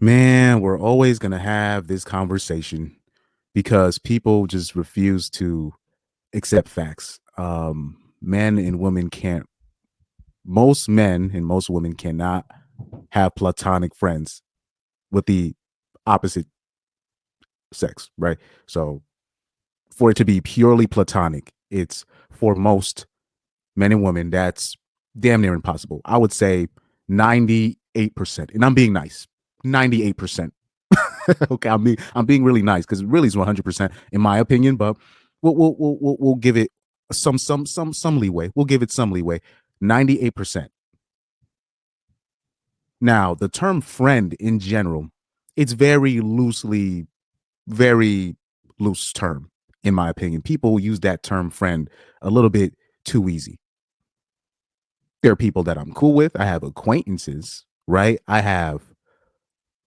Man, we're always going to have this conversation because people just refuse to accept facts. Men and women can't, most men and most women cannot have platonic friends with the opposite sex, right? So, for it to be purely platonic, it's for most men and women, that's damn near impossible. I would say 98%, and I'm being nice, 98%. Okay, I'm being really nice because it really is 100% in my opinion, but we'll give it some leeway. We'll give it some leeway. 98%. Now, the term friend in general, it's very loose term in my opinion. People use that term friend a little bit too easy. There are people that I'm cool with. I have acquaintances, right? I have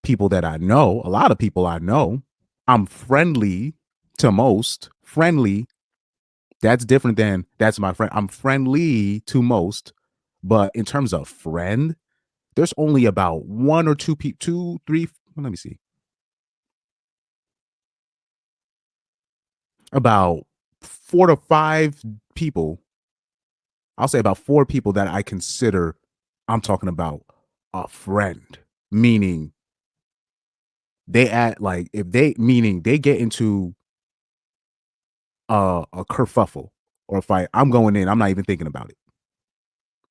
people that I know, a lot of people I know. I'm friendly to most. Friendly, that's different than that's my friend. I'm friendly to most, but in terms of friend, there's only about one or two people, two, three, let me see, about 4 to 5 people. I'll say about 4 people that I consider I'm talking about a friend, meaning they act like if they meaning they get into a kerfuffle or a fight, I'm going in. I'm not even thinking about it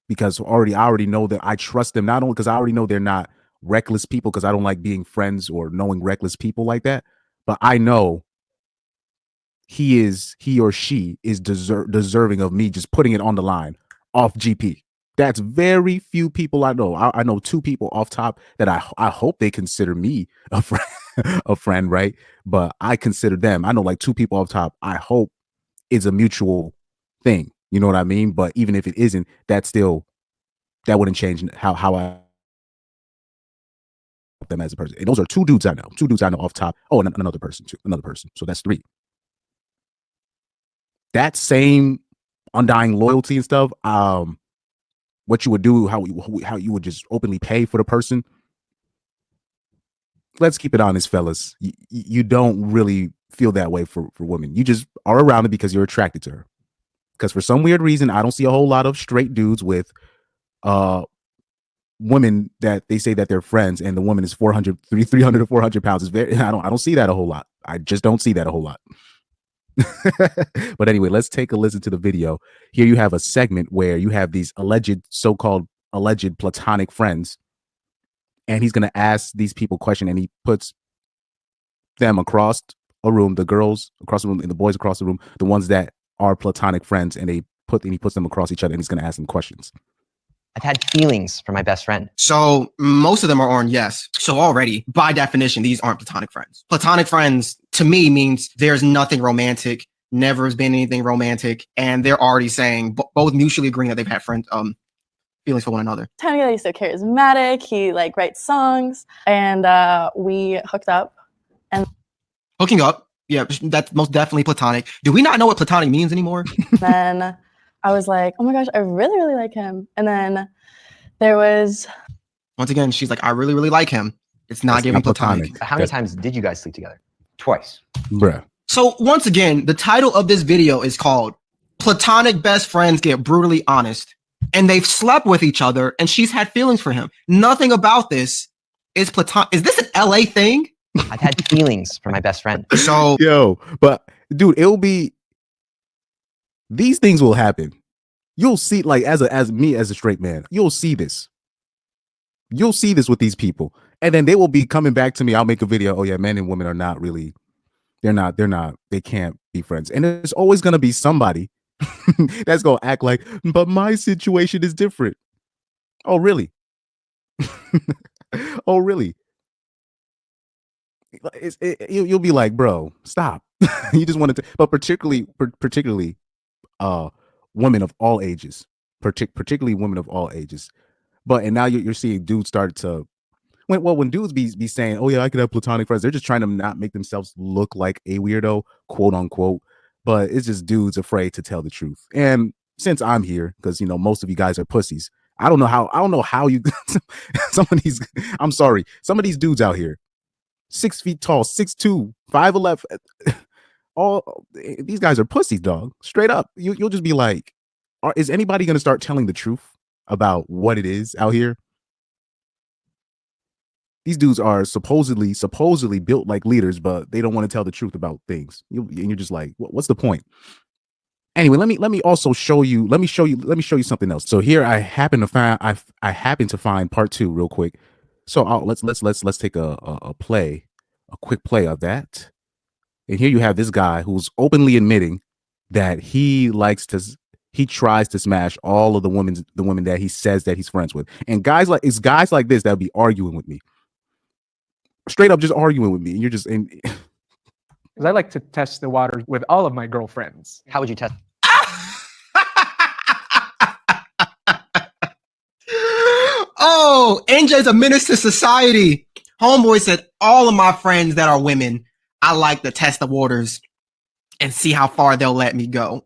because I already know that I trust them. Not only because I already know they're not reckless people because I don't like being friends or knowing reckless people like that, but I know he or she is deserving of me just putting it on the line off GP. That's very few people I know. I know 2 people off top that I hope they consider me a friend, a friend, right? But I consider them. I know like 2 people off top. I hope is a mutual thing. You know what I mean? But even if it isn't, that wouldn't change how I them as a person. And those are 2 dudes I know. 2 dudes I know off top. Oh, and another person too. Another person. So that's 3. That same undying loyalty and stuff. What you would do, how you would just openly pay for the person. Let's keep it honest, fellas. You don't really feel that way for women. You just are around it because you're attracted to her. Because for some weird reason, I don't see a whole lot of straight dudes with uh women that they say that they're friends and the woman is 300 to 400 pounds. Is very I don't see that a whole lot. I just don't see that a whole lot. But anyway, let's take a listen to the video. Here you have a segment where you have these so-called alleged platonic friends, and he's going to ask these people question, and he puts them across a room, the girls across the room and the boys across the room, the ones that are platonic friends, and he puts them across each other, and he's going to ask them questions. I've had feelings for my best friend. So most of them are on yes. So already, by definition, these aren't platonic friends. Platonic friends, to me, means there's nothing romantic, never has been anything romantic, and they're already saying, both mutually agreeing that they've had feelings for one another. Technically, he's so charismatic. He like writes songs, and we hooked up. And hooking up, yeah, that's most definitely platonic. Do we not know what platonic means anymore? Then I was like, oh my gosh, I really, really like him. And then there was... Once again, she's like, I really, really like him. It's not giving platonic. How many times did you guys sleep together? Twice. Bruh. So once again, the title of this video is called Platonic Best Friends Get Brutally Honest. And they've slept with each other and she's had feelings for him. Nothing about this is platonic. Is this an LA thing? I've had feelings for my best friend. So but dude, it'll be, these things will happen. You'll see, like, as a straight man, you'll see this with these people, and then they will be coming back to me. I'll make a video. Oh yeah, men and women are not really, they can't be friends. And there's always going to be somebody that's going to act like, but my situation is different. Oh really? Oh really? You'll be like, bro, stop. You just wanted to, but particularly women of all ages, particularly women of all ages. But and now you're seeing dudes start to, when dudes be saying, oh yeah, I could have platonic friends, they're just trying to not make themselves look like a weirdo, quote unquote. But it's just dudes afraid to tell the truth. And since I'm here, because most of you guys are pussies, I don't know how you some of these, I'm sorry, some of these dudes out here, 6 feet tall, 6'2", 5'11", all these guys are pussies, dog. Straight up. You'll just be like, is anybody gonna start telling the truth about what it is out here? These dudes are supposedly built like leaders, but they don't want to tell the truth about things. And you're just like, what's the point? Anyway, let me also show you. Let me show you something else. So here I happen to find part 2 real quick. So let's take a quick play of that. And here you have this guy who's openly admitting that he tries to smash all of the women that he says that he's friends with. And guys like this that would be arguing with me. Straight up just arguing with me. And you're just in. Because I like to test the waters with all of my girlfriends. How would you test? Oh, NJ's a menace to society. Homeboy said, all of my friends that are women, I like to test the waters and see how far they'll let me go.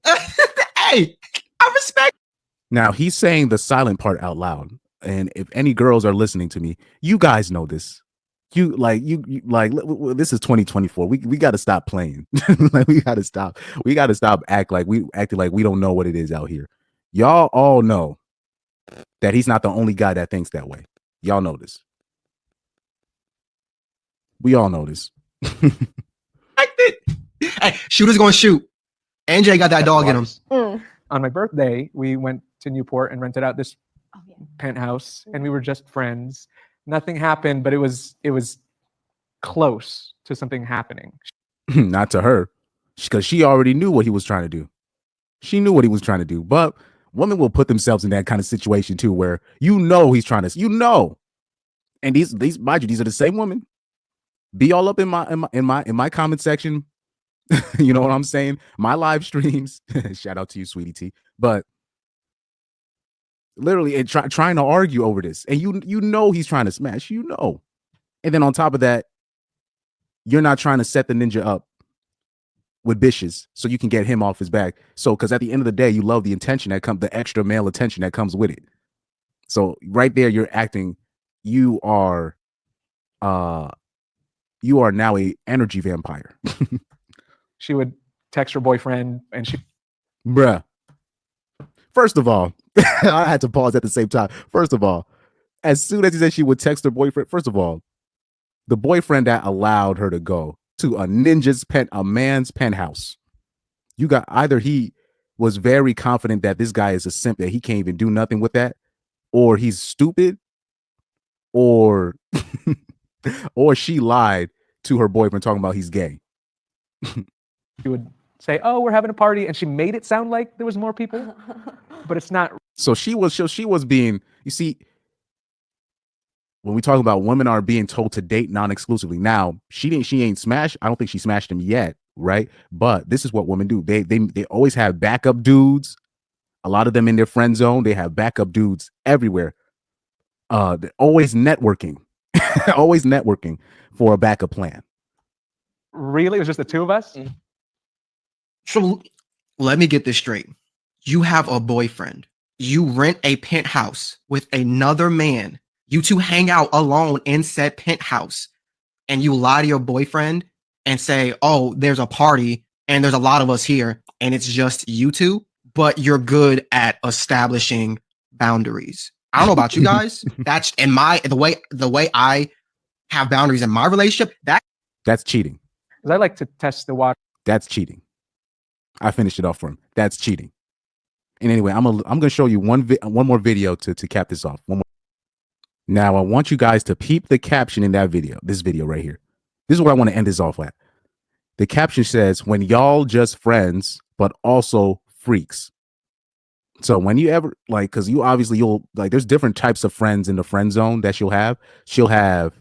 Hey, I respect. Now he's saying the silent part out loud. And if any girls are listening to me, you guys know this. You this is 2024. We got to stop playing. Like we got to stop acting like we don't know what it is out here. Y'all all know that he's not the only guy that thinks that way. Y'all know this. We all know this. Hey, shooter's gonna shoot. NJ got that dog in him. On my birthday, we went to Newport and rented out this penthouse, and we were just friends. Nothing happened, but it was close to something happening. Not to her, because she already knew what he was trying to do. She knew what he was trying to do. But women will put themselves in that kind of situation too, where he's trying to, and these mind you, these are the same women. Be all up in my comment section. You know what I'm saying? My live streams. Shout out to you, sweetie T. But literally, trying to argue over this, and you know he's trying to smash. And then on top of that, you're not trying to set the ninja up with bitches so you can get him off his back. So, because at the end of the day, you love the attention the extra male attention that comes with it. So right there, you're acting. You are now a energy vampire. She would text her boyfriend, and Bruh. First of all, I had to pause at the same time. First of all, as soon as he said she would text her boyfriend, first of all, the boyfriend that allowed her to go to a man's penthouse. You got either he was very confident that this guy is a simp, that he can't even do nothing with that, or he's stupid, or she lied to her boyfriend talking about he's gay. she would say, "Oh, we're having a party," and she made it sound like there was more people, but it's not. So she was being, you see, when we talk about women are being told to date non-exclusively. Now, she ain't smashed. I don't think she smashed him yet, right? But this is what women do. They always have backup dudes. A lot of them in their friend zone, they have backup dudes everywhere. They're always networking, always networking for a backup plan. Really, it was just the two of us. So let me get this straight. You have a boyfriend. You rent a penthouse with another man. You two hang out alone in said penthouse, and you lie to your boyfriend and say, "Oh, there's a party and there's a lot of us here and it's just you two," but you're good at establishing boundaries. I don't know about you guys. That's the way I have boundaries in my relationship. That's cheating. Because I like to test the water. That's cheating. I finished it off for him. That's cheating. And anyway, I'm gonna show you one more video to cap this off. One more. Now I want you guys to peep the caption in that video. This video right here. This is what I want to end this off at. The caption says, "When y'all just friends, but also freaks." So when you ever because you'll there's different types of friends in the friend zone that she'll have. She'll have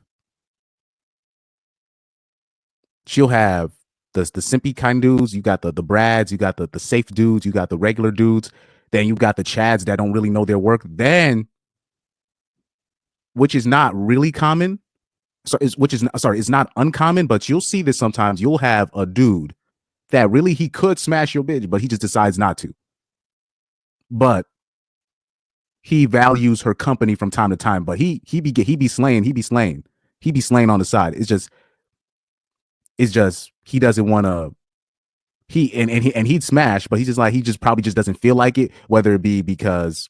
the simpy kind dudes. You got the Brads. You got the safe dudes. You got the regular dudes. Then you got the Chads that don't really know their work. Then, which is not really common. So it's not uncommon, but you'll see this sometimes. You'll have a dude that really he could smash your bitch, but he just decides not to. But he values her company from time to time, but he be slaying on the side. It's just he doesn't want to. He'd smash, but he's just like he just probably just doesn't feel like it, whether it be because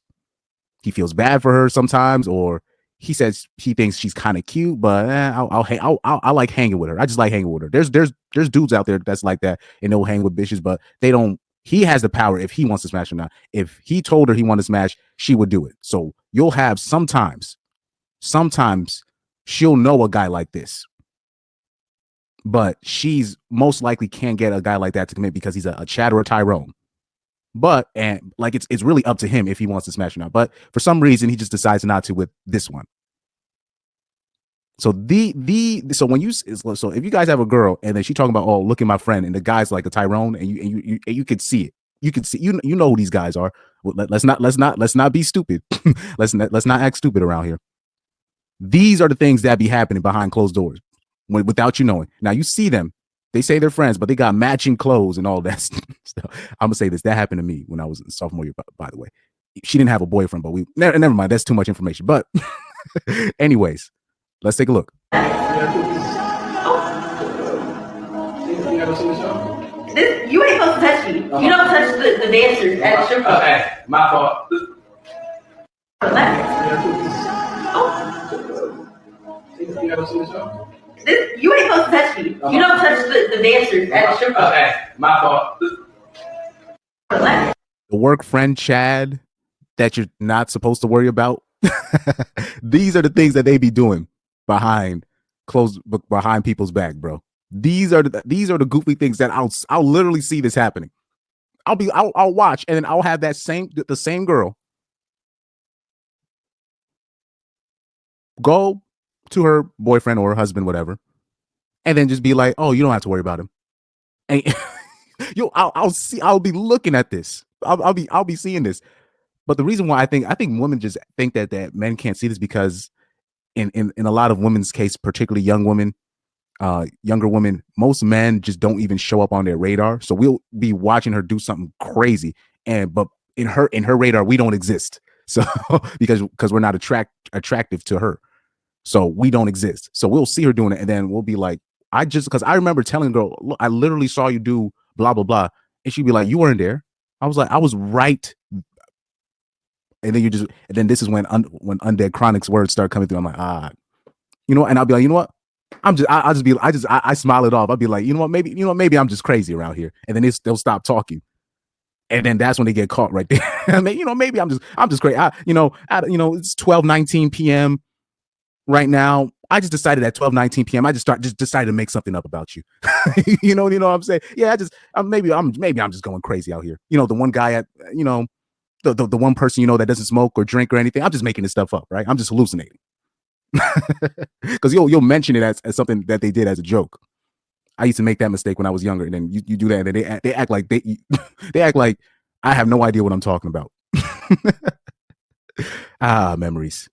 he feels bad for her sometimes, or he says he thinks she's kind of cute, but I like hanging with her. I just like hanging with her. There's dudes out there that's like that and they'll hang with bitches, but they don't. He has the power if he wants to smash or not. If he told her he wanted to smash, she would do it. So you'll have sometimes she'll know a guy like this, but she's most likely can't get a guy like that to commit because he's a chatterer Tyrone. But and like it's really up to him if he wants to smash or not. But for some reason, he just decides not to with this one. So so if you guys have a girl and then she talking about, oh, look at my friend, and the guy's like a Tyrone, and you could see it. You could see you know who these guys are. Well, let's not be stupid. let's not act stupid around here. These are the things that be happening behind closed doors without you knowing. Now you see them. They say they're friends, but they got matching clothes and all that stuff. I'm gonna say this. That happened to me when I was in sophomore year, by the way. She didn't have a boyfriend, but never mind. That's too much information. But anyways, let's take a look. You ain't supposed to touch me. You don't touch the dancers at the strip club. Okay, my fault. You ain't supposed to touch me. You don't touch the dancers at the strip club. Okay, my fault. The work friend Chad that you're not supposed to worry about. These are the things that they be doing behind people's back, bro. These are the goofy things that I'll literally see this happening. I'll watch, and then I'll have the same girl go to her boyfriend or her husband, whatever, and then just be like, "Oh, you don't have to worry about him." And I'll be looking at this. I'll be seeing this. But the reason why I think women just think that men can't see this because in a lot of women's case, particularly young women, younger women, most men just don't even show up on their radar. So we'll be watching her do something crazy, but in her radar, we don't exist. So because we're not attractive to her. So we don't exist. So we'll see her doing it, and then we'll be like, because I remember telling the girl, look, I literally saw you do blah, blah, blah. And she'd be like, you weren't there. I was like, I was right. And then this is when Undead Chronic's words start coming through. I'm like, and I'll be like, you know what? I smile it off. I'll be like, maybe I'm just crazy around here. And then they'll stop talking. And then that's when they get caught right there. I mean, maybe I'm just crazy. It's 12:19 p.m. right now. I just decided at 12:19 p.m. I just decided to make something up about you. you know what I'm saying? Yeah, maybe I'm just going crazy out here. The one guy at the one person that doesn't smoke or drink or anything. I'm just making this stuff up, right? I'm just hallucinating. Because you'll mention it as something that they did as a joke. I used to make that mistake when I was younger, and then you do that, and then they act like they act like I have no idea what I'm talking about. Memories.